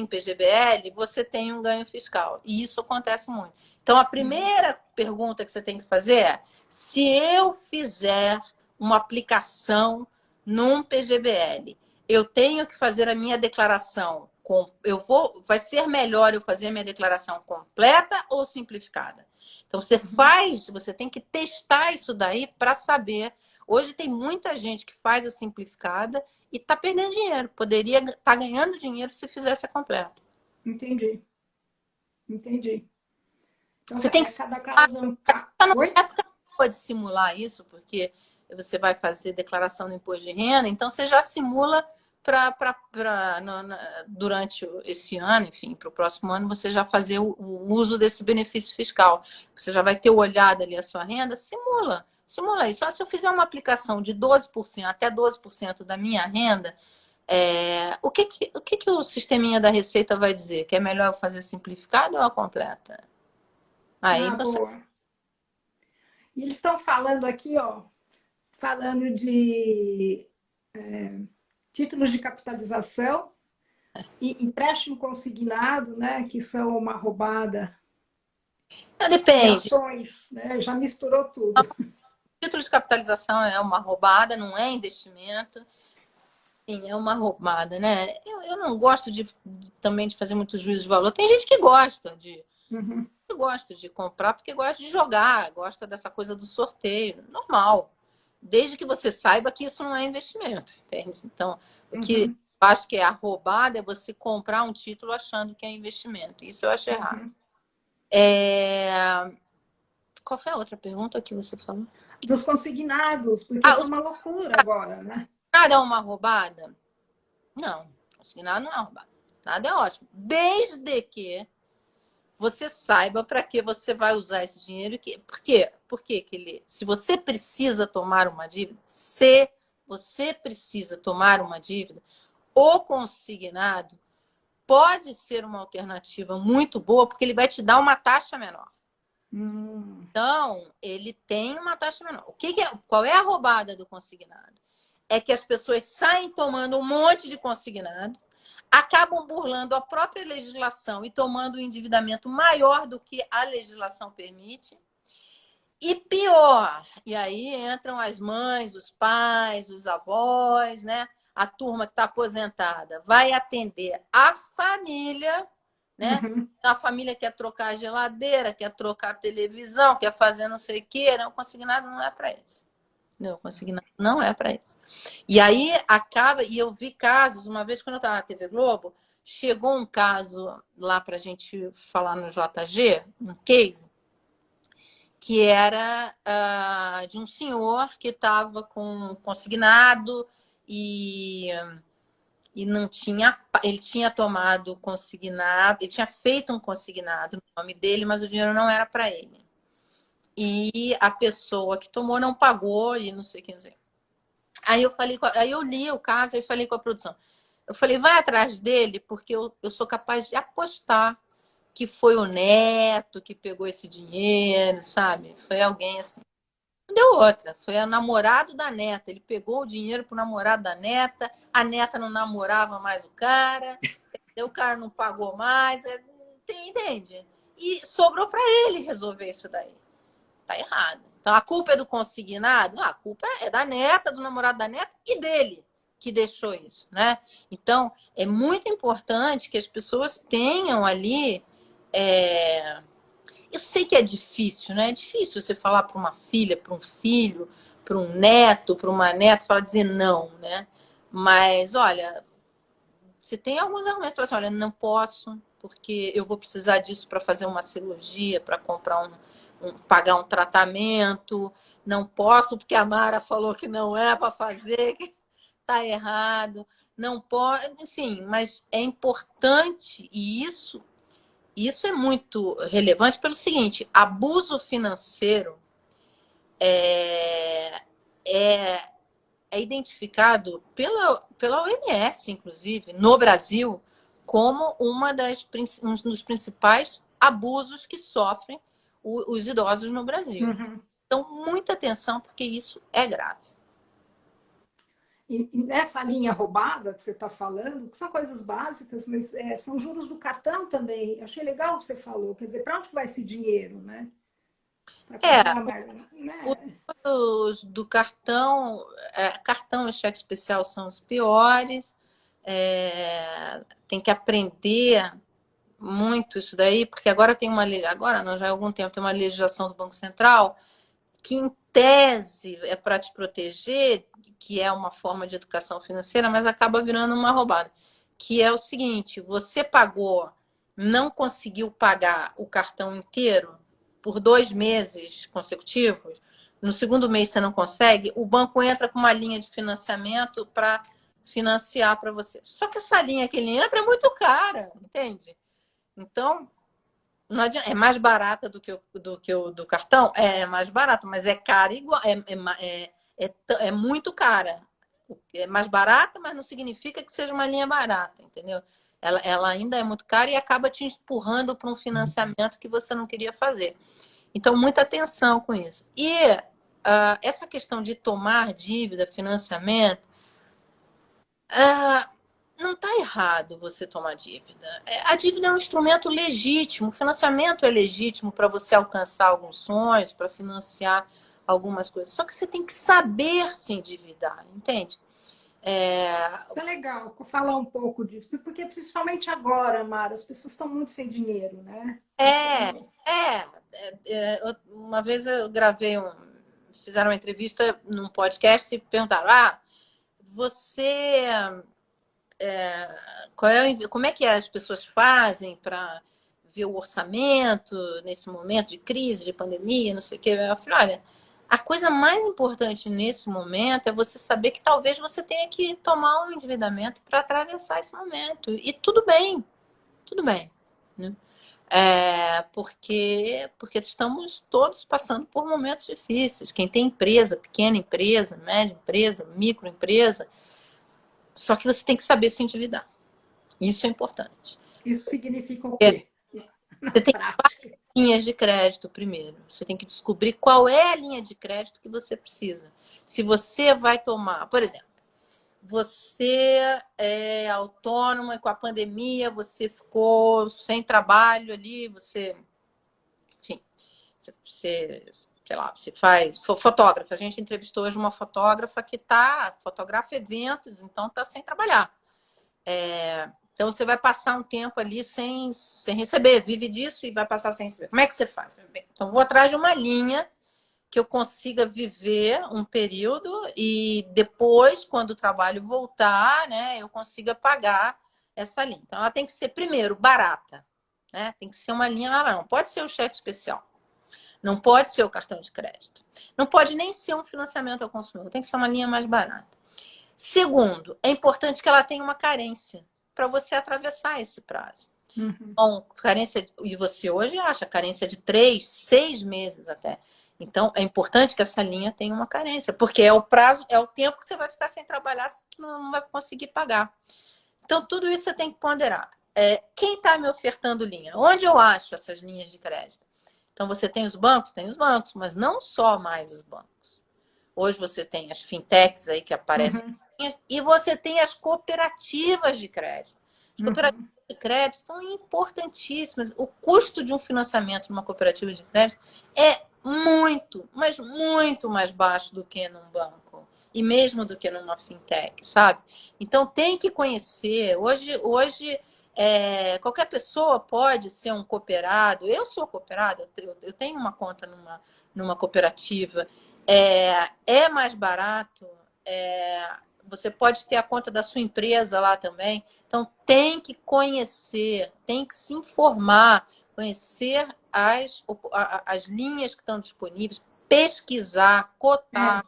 PGBL, você tem um ganho fiscal. E isso acontece muito. Então, a primeira pergunta que você tem que fazer é: se eu fizer uma aplicação num PGBL, eu tenho que fazer a minha declaração vai ser melhor eu fazer a minha declaração completa ou simplificada? Então, você tem que testar isso daí para saber. Hoje tem muita gente que faz a simplificada e está perdendo dinheiro. Poderia estar ganhando dinheiro se fizesse a completa. Entendi, entendi. Então, Você tem que cada caso é um caso. simular, Oi? pode simular isso, porque você vai fazer declaração do imposto de renda, então você já simula durante esse ano, enfim, para o próximo ano, você já fazer o uso desse benefício fiscal. Você já vai ter olhado ali a sua renda, simula isso. Se eu fizer uma aplicação de 12% até 12% da minha renda, o que o sisteminha da Receita vai dizer? Que é melhor eu fazer simplificada ou a completa? Aí você... Boa. E eles estão falando aqui, ó, falando de títulos de capitalização e empréstimo consignado, né, que são uma roubada, e Depende. ações, né, já misturou tudo. Título de capitalização é uma roubada, não é investimento. Sim, é uma roubada, né? Eu não gosto também de fazer muito juízo de valor. Tem gente Uhum, que gosta de comprar porque gosta de jogar, gosta dessa coisa do sorteio. Normal. Desde que você saiba que isso não é investimento, entende? Então, o que uhum, eu acho que é a roubada é você comprar um título achando que é investimento. Isso eu acho errado. uhum. Qual foi a outra pergunta que você falou? Dos consignados, porque tá O uma loucura agora, né? consignado é uma roubada? Não, consignado não é uma roubada. Nada é ótimo. Desde que você saiba para que você vai usar esse dinheiro. Por quê? Porque se você precisa tomar uma dívida, o consignado pode ser uma alternativa muito boa, porque ele vai te dar uma taxa menor. Então, ele tem uma taxa menor. Qual é a roubada do consignado? É que as pessoas saem tomando um monte de consignado, acabam burlando a própria legislação e tomando um endividamento maior do que a legislação permite. E pior, e aí entram as mães, os pais, os avós, né? A turma que está aposentada vai atender a família, né? Uhum, A família quer trocar a geladeira, quer trocar a televisão, quer fazer não sei o quê. Não, consignado não é para isso. Não, consignado não é para isso. E aí acaba, e eu vi casos, uma vez quando eu estava na TV Globo, chegou um caso lá para a gente falar no JG, um case, que era de um senhor que estava com consignado e não tinha, ele tinha tomado consignado, ele tinha feito um consignado no nome dele, mas o dinheiro não era para ele. E a pessoa que tomou não pagou e não sei o que dizer. Aí eu li o caso e falei com a produção. Eu falei, vai atrás dele, porque eu sou capaz de apostar que foi o neto que pegou esse dinheiro, sabe? Foi alguém assim. Não deu outra. Foi o namorado da neta. Ele pegou o dinheiro pro namorado da neta, a neta não namorava mais o cara não pagou mais. Entende? e sobrou para ele resolver isso daí. Tá errado. Então, a culpa é do consignado? Não, a culpa é da neta, do namorado da neta e dele que deixou isso, né? Então, é muito importante que as pessoas tenham ali... Eu sei que é difícil, né? É difícil você falar para uma filha, para um filho, para um neto, para uma neta, falar dizer não, né? Mas, olha, você tem alguns argumentos, fala assim, olha, não posso, porque eu vou precisar disso para fazer uma cirurgia, para comprar pagar um tratamento, não posso, porque a Mara falou que não é para fazer, que está errado, não pode, enfim, mas é importante, e isso é muito relevante pelo seguinte, abuso financeiro é, é é identificado pela OMS, inclusive, no Brasil, como um dos principais abusos que sofrem os idosos no Brasil. Uhum. Então, muita atenção, porque isso é grave. E nessa linha roubada que você está falando, que são coisas básicas, mas são juros do cartão também. Achei legal o que você falou. Quer dizer, para onde vai esse dinheiro, né? Para pagar mais, né? Os do cartão, cartão e cheque especial são os piores. Tem que aprender muito isso daí, porque agora tem agora não, já há algum tempo tem uma legislação do Banco Central que em tese é para te proteger, que é uma forma de educação financeira, mas acaba virando uma roubada, que é o seguinte, você pagou, não conseguiu pagar o cartão inteiro por 2 meses consecutivos, no segundo mês você não consegue, o banco entra com uma linha de financiamento para financiar para você. Só que essa linha que ele entra é muito cara, entende? Então, não adianta, é mais barata do que o do cartão? É mais barato, mas é cara igual. É muito cara. É mais barata, mas não significa que seja uma linha barata, entendeu? Ela ainda é muito cara e acaba te empurrando para um financiamento que você não queria fazer. Então, muita atenção com isso. E essa questão de tomar dívida, financiamento, não está errado você tomar dívida. A dívida é um instrumento legítimo, o financiamento é legítimo para você alcançar alguns sonhos, para financiar algumas coisas. Só que você tem que saber se endividar, entende? É legal falar um pouco disso, porque principalmente agora, Mara, as pessoas estão muito sem dinheiro, né? Então, Uma vez eu fizeram uma entrevista num podcast e perguntaram: você como é que as pessoas fazem para ver o orçamento nesse momento de crise, de pandemia, não sei o quê? Eu falei, olha, a coisa mais importante nesse momento é você saber que talvez você tenha que tomar um endividamento para atravessar esse momento. E tudo bem, né? Porque estamos todos passando por momentos difíceis. Quem tem empresa, pequena empresa, média empresa, microempresa, só que você tem que saber se endividar. Isso é importante. Isso significa o quê? Na Você tem prática. linhas de crédito primeiro. Você tem que descobrir qual é a linha de crédito que você precisa. Se você vai tomar, por exemplo, você é autônoma e com a pandemia você ficou sem trabalho ali, enfim, sei lá, você faz fotógrafa. A gente entrevistou hoje uma fotógrafa que fotografa eventos, então está sem trabalhar. Então, você vai passar um tempo ali sem receber, vive disso e vai passar sem receber. Como é que você faz? Então, vou atrás de uma linha que eu consiga viver um período e depois, quando o trabalho voltar, né, eu consiga pagar essa linha. Então, ela tem que ser, primeiro, barata. Né? Tem que ser uma linha mais barata. Não pode ser o cheque especial. Não pode ser o cartão de crédito. Não pode nem ser um financiamento ao consumidor. Tem que ser uma linha mais barata. Segundo, é importante que ela tenha uma carência para você atravessar esse prazo. Uhum. Bom, carência, e você hoje acha carência de 3, 6 meses até. Então, é importante que essa linha tenha uma carência, porque é o prazo, é o tempo que você vai ficar sem trabalhar, que não vai conseguir pagar. Então, tudo isso você tem que ponderar. Quem está me ofertando linha? Onde eu acho essas linhas de crédito? Então, você tem os bancos, mas não só mais os bancos. Hoje você tem as fintechs aí que aparecem, e você tem as cooperativas de crédito. As cooperativas de crédito são importantíssimas. O custo de um financiamento numa cooperativa de crédito é muito, mas muito mais baixo do que num banco. E mesmo do que numa fintech, sabe? Então tem que conhecer. Hoje qualquer pessoa pode ser um cooperado. Eu sou cooperada, eu tenho uma conta numa cooperativa. É mais barato. Você pode ter a conta da sua empresa lá também. Então, tem que conhecer, tem que se informar, conhecer as linhas que estão disponíveis, pesquisar, cotar.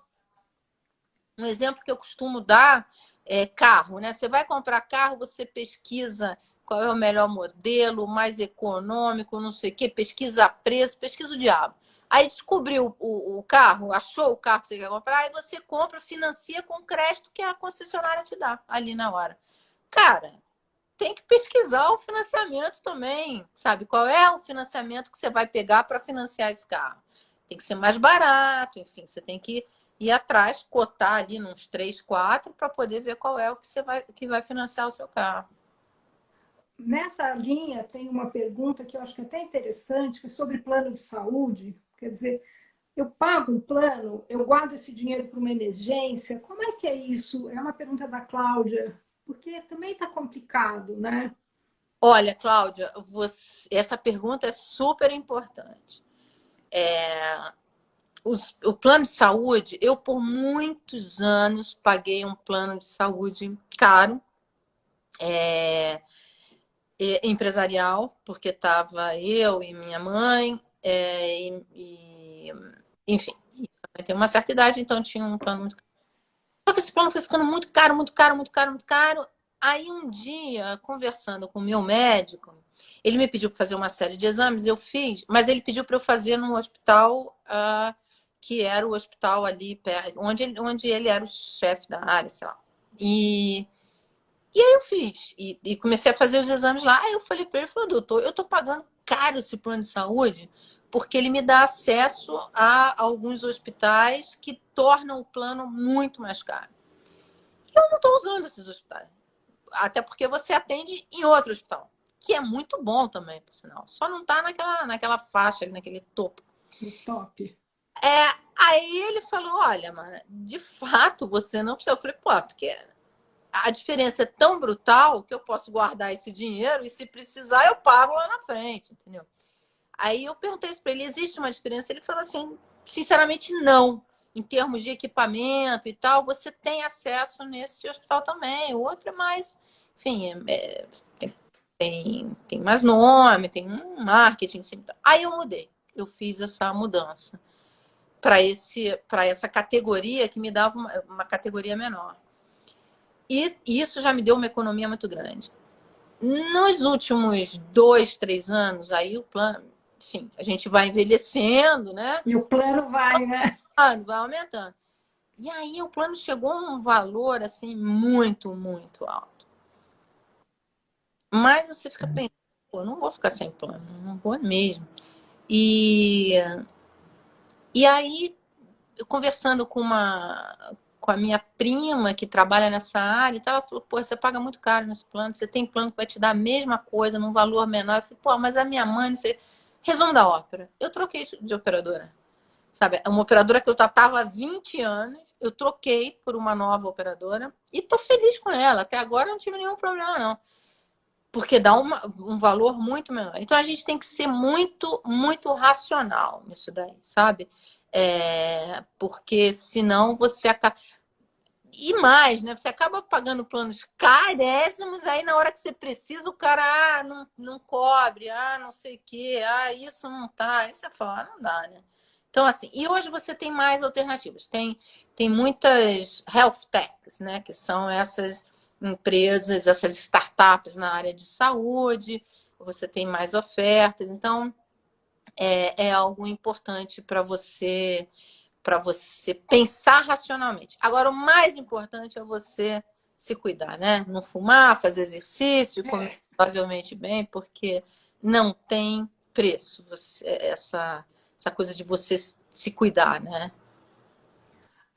Um exemplo que eu costumo dar é carro, né? Você vai comprar carro, você pesquisa qual é o melhor modelo, o mais econômico, não sei o quê, pesquisa preço, pesquisa o diabo. Aí descobriu o carro, achou o carro que você quer comprar, aí você compra, financia com o crédito que a concessionária te dá ali na hora. Cara, tem que pesquisar o financiamento também, sabe? Qual é o financiamento que você vai pegar para financiar esse carro? Tem que ser mais barato, enfim, você tem que ir atrás, cotar ali nos 3, 4 para poder ver qual é o que vai financiar o seu carro. Nessa linha, tem uma pergunta que eu acho que é até interessante, que é sobre plano de saúde. Quer dizer, eu pago um plano, eu guardo esse dinheiro para uma emergência. Como é que é isso? É uma pergunta da Cláudia, porque também está complicado, né? Olha, Cláudia, essa pergunta é super importante. O plano de saúde, eu por muitos anos paguei um plano de saúde caro, empresarial, porque estava eu e minha mãe, enfim, eu tenho uma certa idade, então tinha um plano muito caro. Só que esse plano foi ficando muito caro, muito caro, muito caro, muito caro. Aí um dia, conversando com o meu médico, ele me pediu para fazer uma série de exames, eu fiz, mas ele pediu para eu fazer num hospital que era o hospital ali perto, onde ele era o chefe da área, sei lá. E aí eu fiz, e comecei a fazer os exames lá. Aí eu falei para ele, doutor, eu estou pagando caro esse plano de saúde porque ele me dá acesso a alguns hospitais que tornam o plano muito mais caro. Eu não estou usando esses hospitais, até porque você atende em outro hospital, que é muito bom também, por sinal. Só não está naquela faixa, naquele topo. Top. Aí ele falou, olha, mano, de fato você não precisa. Eu falei, pô, porque a diferença é tão brutal que eu posso guardar esse dinheiro e se precisar eu pago lá na frente, entendeu? Aí eu perguntei isso para ele, existe uma diferença? Ele falou assim, sinceramente não. Em termos de equipamento e tal, você tem acesso nesse hospital também. O outro é mais, enfim, tem mais nome, tem um marketing em cima. Aí eu mudei, eu fiz essa mudança para essa categoria que me dava uma categoria menor. E isso já me deu uma economia muito grande. Nos últimos 2, 3 anos, aí o plano, enfim, a gente vai envelhecendo, né? E o plano vai, né? Vai aumentando. E aí o plano chegou a um valor assim muito, muito alto. Mas você fica pensando, pô, não vou ficar sem plano, não vou mesmo. E aí, eu conversando com a minha prima que trabalha nessa área e tal, ela falou, pô, você paga muito caro nesse plano, você tem plano que vai te dar a mesma coisa num valor menor. Eu falei, pô, mas a minha mãe, não sei. Resumo da ópera, eu troquei de operadora. Sabe, uma operadora que eu tratava há 20 anos, eu troquei por uma nova operadora e tô feliz com ela. Até agora não tive nenhum problema, não. Porque dá um valor muito menor. Então a gente tem que ser muito, muito racional nisso daí, sabe? Porque senão você acaba. E mais, né? Você acaba pagando planos caríssimos, aí na hora que você precisa, o cara não cobre, não sei o quê, isso não tá. Aí você fala, não dá, né? Então, assim, e hoje você tem mais alternativas. Tem muitas health techs, né? Que são essas empresas, essas startups na área de saúde, você tem mais ofertas, então é algo importante para você pensar racionalmente. Agora, o mais importante é você se cuidar, né? Não fumar, fazer exercício, comer provavelmente bem, porque não tem preço essa coisa de você se cuidar, né?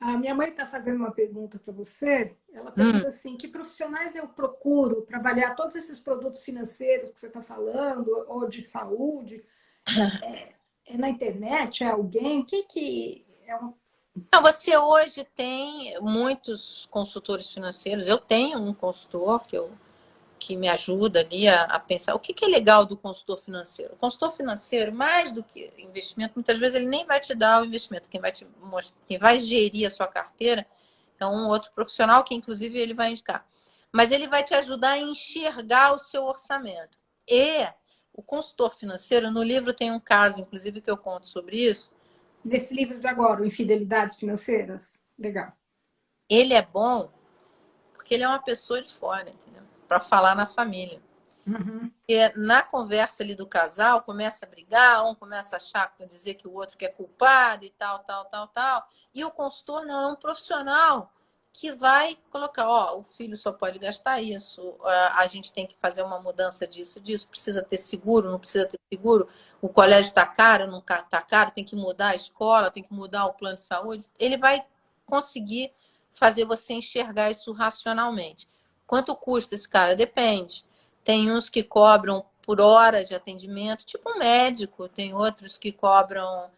A minha mãe está fazendo uma pergunta para você. Ela Hum. pergunta assim: que profissionais eu procuro para avaliar todos esses produtos financeiros que você está falando, ou de saúde? É na internet? É alguém? Que é um... Então, você hoje tem muitos consultores financeiros. Eu tenho um consultor que me ajuda ali a pensar o que é legal do consultor financeiro. O consultor financeiro, mais do que investimento, muitas vezes ele nem vai te dar o investimento. Quem vai te mostrar, quem vai gerir a sua carteira é um outro profissional que, inclusive, ele vai indicar. Mas ele vai te ajudar a enxergar o seu orçamento. E o consultor financeiro, no livro tem um caso, inclusive, que eu conto sobre isso. Nesse livro de agora, o Infidelidades Financeiras? Legal. Ele é bom porque ele é uma pessoa de fora, entendeu? Para falar na família. Uhum. Porque na conversa ali do casal, começa a brigar, um começa a achar, dizer que o outro que é culpado e tal, tal, tal, tal. E o consultor não é um profissional que vai colocar, ó, o filho só pode gastar isso, a gente tem que fazer uma mudança disso, precisa ter seguro, não precisa ter seguro, o colégio está caro, não está caro, tem que mudar a escola, tem que mudar o plano de saúde. Ele vai conseguir fazer você enxergar isso racionalmente. Quanto custa esse cara? Depende. Tem uns que cobram por hora de atendimento, tipo um médico, tem outros que cobram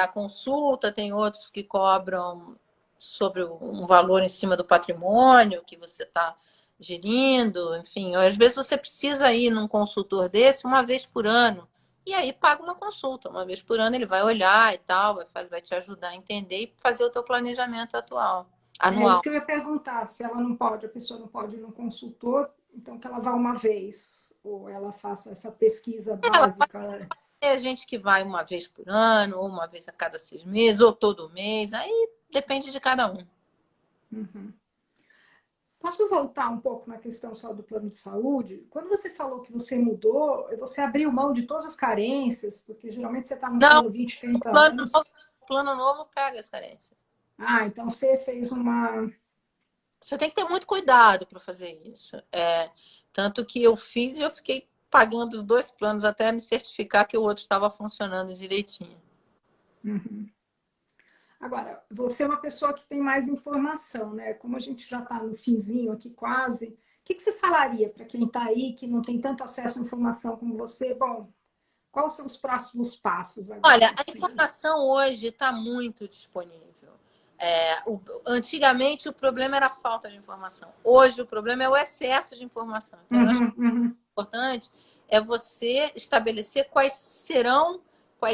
a consulta, tem outros que cobram sobre um valor em cima do patrimônio que você está gerindo, enfim. Às vezes você precisa ir num consultor desse uma vez por ano, e aí paga uma consulta. Uma vez por ano ele vai olhar e tal, vai te ajudar a entender e fazer o teu planejamento É isso anual. que eu ia perguntar, se ela não pode, a pessoa não pode ir no consultor, então que ela vá uma vez, ou ela faça essa pesquisa Ela básica. Tem gente que vai uma vez por ano, ou uma vez a cada 6 meses, ou todo mês. Aí depende de cada um. Uhum. Posso voltar um pouco na questão só do plano de saúde? Quando você falou que você mudou, você abriu mão de todas as carências, porque geralmente você está no Não, plano 20, 30 plano anos. novo, plano novo pega as carências. Ah, então você fez uma. Você tem que ter muito cuidado para fazer isso. Tanto que eu fiz e eu fiquei pagando os dois planos até me certificar que o outro estava funcionando direitinho. Uhum. Agora, você é uma pessoa que tem mais informação, né? Como a gente já está no finzinho aqui quase, o que você falaria para quem está aí, que não tem tanto acesso à informação como você? Bom, quais são os próximos passos Olha, agora? a Assim? informação hoje está muito disponível. Antigamente o problema era a falta de informação. Hoje o problema é o excesso de informação. Então, eu acho que Uhum, uhum. o importante é você estabelecer quais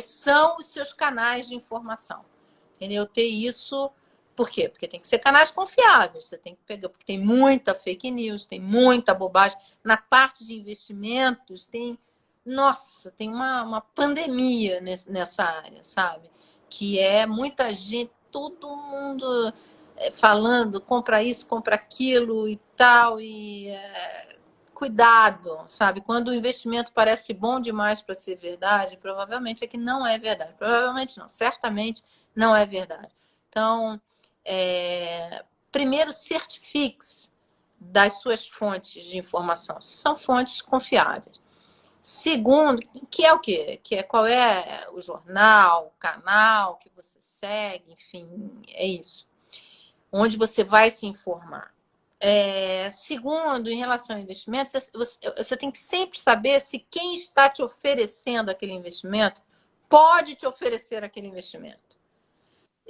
são os seus canais de informação. Entendeu? Ter isso. Por quê? Porque tem que ser canais confiáveis. Você tem que pegar, porque tem muita fake news, tem muita bobagem. Na parte de investimentos, nossa, tem uma pandemia nessa área, sabe? Que é muita gente, todo mundo falando, compra isso, compra aquilo e tal, cuidado, sabe? Quando o investimento parece bom demais para ser verdade, provavelmente é que não é verdade. Provavelmente não, certamente não é verdade. Então, primeiro, certifique-se das suas fontes de informação, se são fontes confiáveis. Segundo, que é o quê? Que é qual é o jornal, o canal que você segue, enfim, é isso. Onde você vai se informar. Segundo, em relação ao investimento, você tem que sempre saber se quem está te oferecendo aquele investimento pode te oferecer aquele investimento.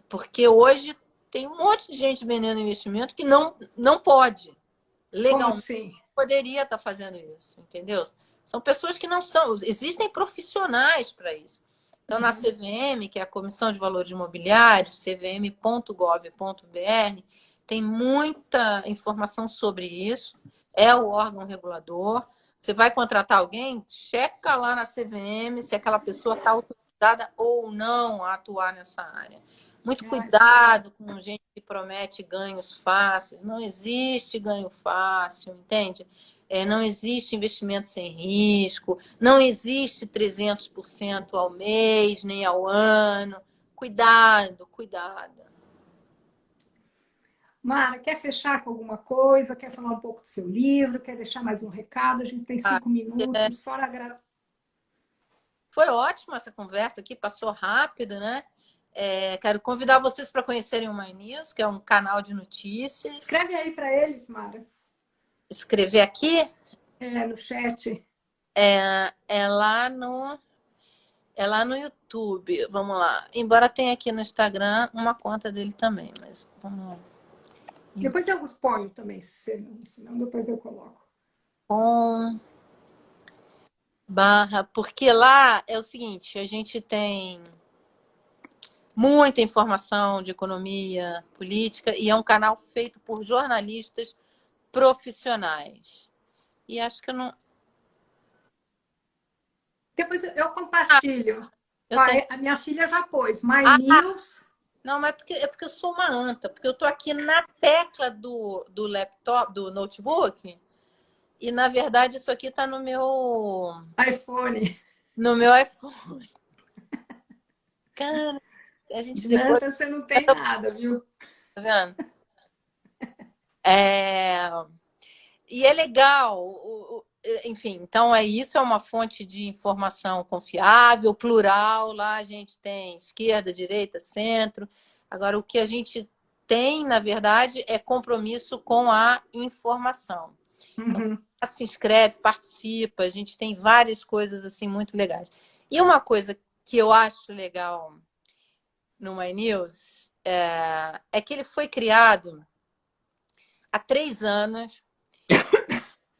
Porque hoje tem um monte de gente vendendo investimento que não pode. Como Legalmente assim? poderia estar fazendo isso, entendeu? São pessoas que não são. Existem profissionais para isso. Então, na Uhum. CVM, que é a Comissão de Valores Imobiliários, cvm.gov.br, tem muita informação sobre isso. É o órgão regulador. Você vai contratar alguém, checa lá na CVM se aquela pessoa está autorizada ou não a atuar nessa área. Muito Ah, isso é legal. cuidado com gente que promete ganhos fáceis. Não existe ganho fácil, entende? Não existe investimento sem risco, não existe 300% ao mês, nem ao ano. Cuidado, cuidado. Mara, quer fechar com alguma coisa? Quer falar um pouco do seu livro? Quer deixar mais um recado? A gente tem Ah, 5 minutos, fora foi ótima essa conversa aqui, passou rápido, né? quero convidar vocês para conhecerem o My News, que é um canal de notícias. Escreve aí para eles, Mara. Escrever aqui? No chat. É lá no YouTube. Vamos lá. Embora tenha aqui no Instagram uma conta dele também, mas vamos lá. Depois eu exponho também, senão depois eu coloco. Porque lá é o seguinte, a gente tem muita informação de economia, política, e é um canal feito por jornalistas profissionais. E acho que eu não... Depois eu compartilho. A minha filha já pôs. My News. Não, mas é porque eu sou uma anta, porque eu estou aqui na tecla do laptop, do notebook, e na verdade isso aqui está no meu iPhone. No meu iPhone. Cara, a gente depois... Nanta, você não tem nada, viu? Tá vendo? E é legal. Enfim, então isso é uma fonte de informação confiável, plural. Lá a gente tem esquerda, direita, centro. Agora, o que a gente tem, na verdade, é compromisso com a informação. Então, se inscreve, participa. A gente tem várias coisas assim muito legais. E uma coisa que eu acho legal no My News é que ele foi criado há 3 anos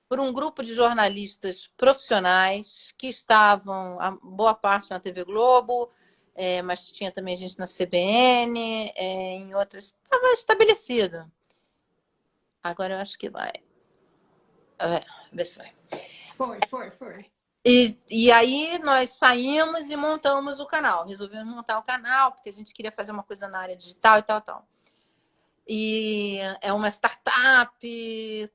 por um grupo de jornalistas profissionais que estavam, a boa parte na TV Globo, mas tinha também gente na CBN, em outras. Estava estabelecido. Agora eu acho que vai. Ver se vai. Foi. E aí nós saímos e montamos o canal. Resolvemos montar o canal, porque a gente queria fazer uma coisa na área digital e tal. E é uma startup,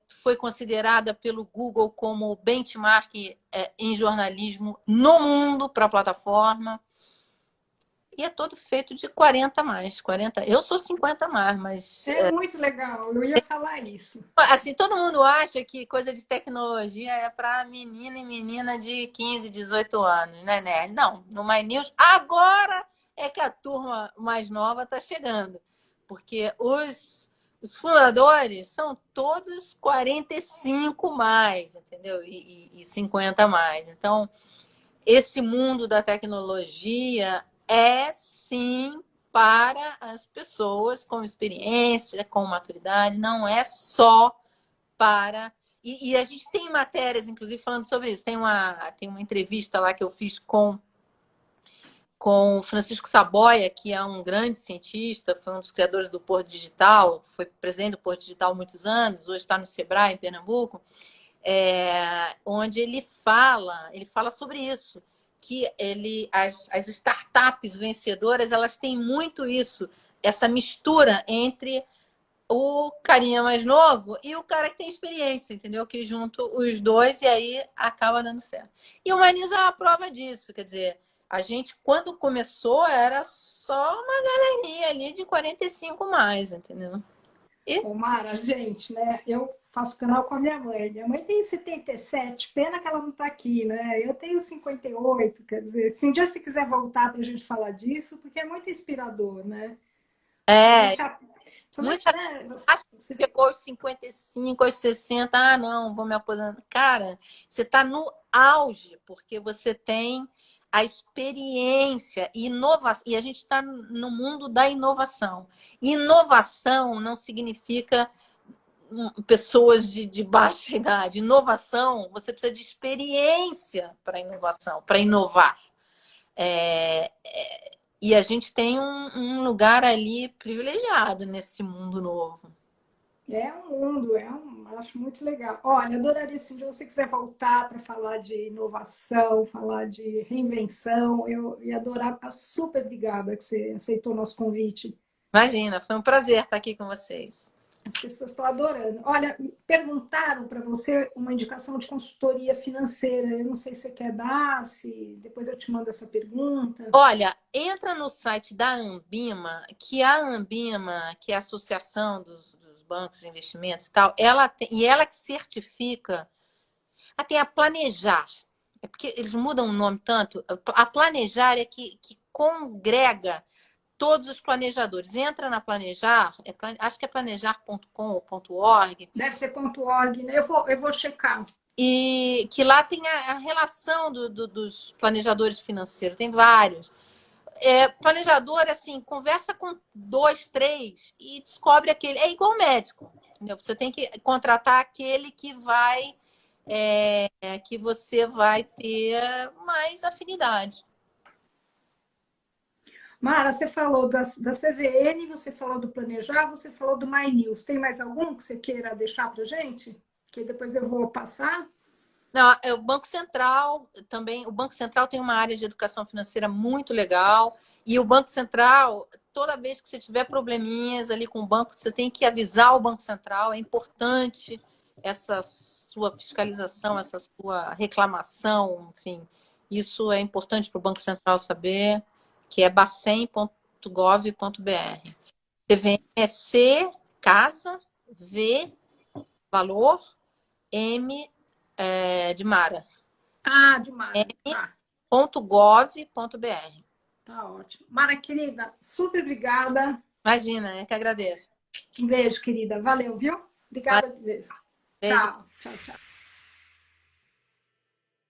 foi considerada pelo Google como benchmark em jornalismo no mundo para a plataforma. E é todo feito de 40 mais. 40, eu sou 50 mais, mas... muito legal, eu ia falar isso. Assim, todo mundo acha que coisa de tecnologia é para menina e menina de 15, 18 anos, né? Não, no My News, agora é que a turma mais nova está chegando. Porque os fundadores são todos 45 mais, entendeu? E 50 mais. Então, esse mundo da tecnologia é, sim, para as pessoas com experiência, com maturidade, não é só para... E a gente tem matérias, inclusive, falando sobre isso. Tem uma entrevista lá que eu fiz com Francisco Saboia, que é um grande cientista, foi um dos criadores do Porto Digital, foi presidente do Porto Digital há muitos anos, hoje está no Sebrae, em Pernambuco, onde ele fala sobre isso, que as startups vencedoras, elas têm muito isso, essa mistura entre o carinha mais novo e o cara que tem experiência, entendeu? Que junto os dois e aí acaba dando certo. E o My News é uma prova disso, quer dizer, a gente, quando começou, era só uma galerinha ali de 45 mais, entendeu? Mara, gente, né? Eu faço canal com a minha mãe. Minha mãe tem 77, pena que ela não está aqui, né? Eu tenho 58, quer dizer, se um dia você quiser voltar para a gente falar disso, porque é muito inspirador, né? Muita né? Você chegou aos 55, aos 60, não, vou me aposentar. Cara, você está no auge, porque você tem a experiência e inovação. E a gente está no mundo da inovação. Inovação não significa pessoas de baixa idade. Inovação, você precisa de experiência para inovação, para inovar. E a gente tem um lugar ali privilegiado nesse mundo novo. É um mundo, acho muito legal. Olha, adoraria, se você quiser voltar para falar de inovação, falar de reinvenção, eu ia adorar, super obrigada que você aceitou o nosso convite. Imagina, foi um prazer estar aqui com vocês. As pessoas estão adorando. Olha, perguntaram para você uma indicação de consultoria financeira. Eu não sei se você quer dar, se depois eu te mando essa pergunta. Olha, entra no site da Ambima, que a Ambima, que é a Associação dos Bancos de Investimentos e tal, ela que certifica até a Planejar. É porque eles mudam o nome tanto. A Planejar é que congrega todos os planejadores. Entra na Planejar, acho que é planejar.com ou .org. Deve ser .org, né? Eu vou checar. E que lá tem a relação dos planejadores financeiros, tem vários. Planejador, assim, conversa com 2, 3 e descobre aquele. É igual médico, entendeu? Você tem que contratar aquele que vai, que você vai ter mais afinidade. Mara, você falou da CVN, você falou do Planejar, você falou do MyNews. Tem mais algum que você queira deixar para gente? Que depois eu vou passar. Não, o Banco Central também. O Banco Central tem uma área de educação financeira muito legal. E o Banco Central, toda vez que você tiver probleminhas ali com o banco, você tem que avisar o Banco Central. É importante essa sua fiscalização, essa sua reclamação, enfim. Isso é importante para o Banco Central saber, que é bacen.gov.br. CVM é C, casa, V, valor, M de Mara. Ah, de Mara. Tá. .gov.br. Tá ótimo. Mara, querida, super obrigada. Imagina, é que agradeço. Um beijo, querida. Valeu, viu? Obrigada por vez. Beijo. Tchau, tchau, tchau.